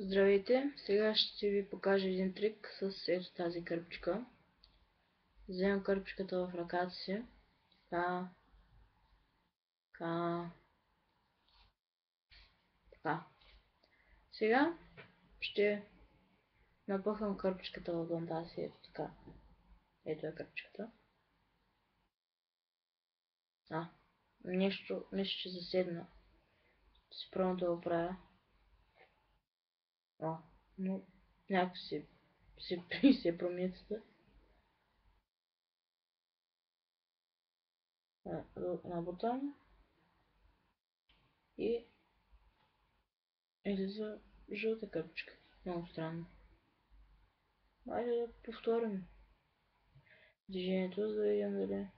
Здравейте! Сега ще ви покажа един трик с ето тази кърпичка. Вземам кърпичката в ръката си. Така. Сега ще напъхам кърпичката в дланта си. Ето така. Ето е кърпичката. Нещо ще заседна. Си пробвам да го правя. Но някак си е промицата. На бутон и излиза жълта кърпичка. Много странно. Айде да повторим движението, за да видим дали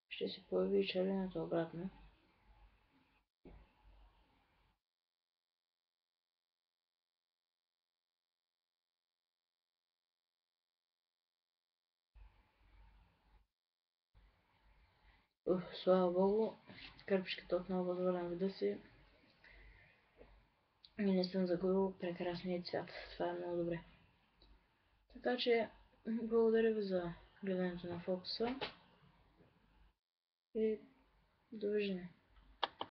ще се появи и червената обратно. Слава богу, кърпичката отново възвърна вида си и не съм загубил прекрасния цвят. Това е много добре. Така че, благодаря ви за гледането на фокуса и довиждане.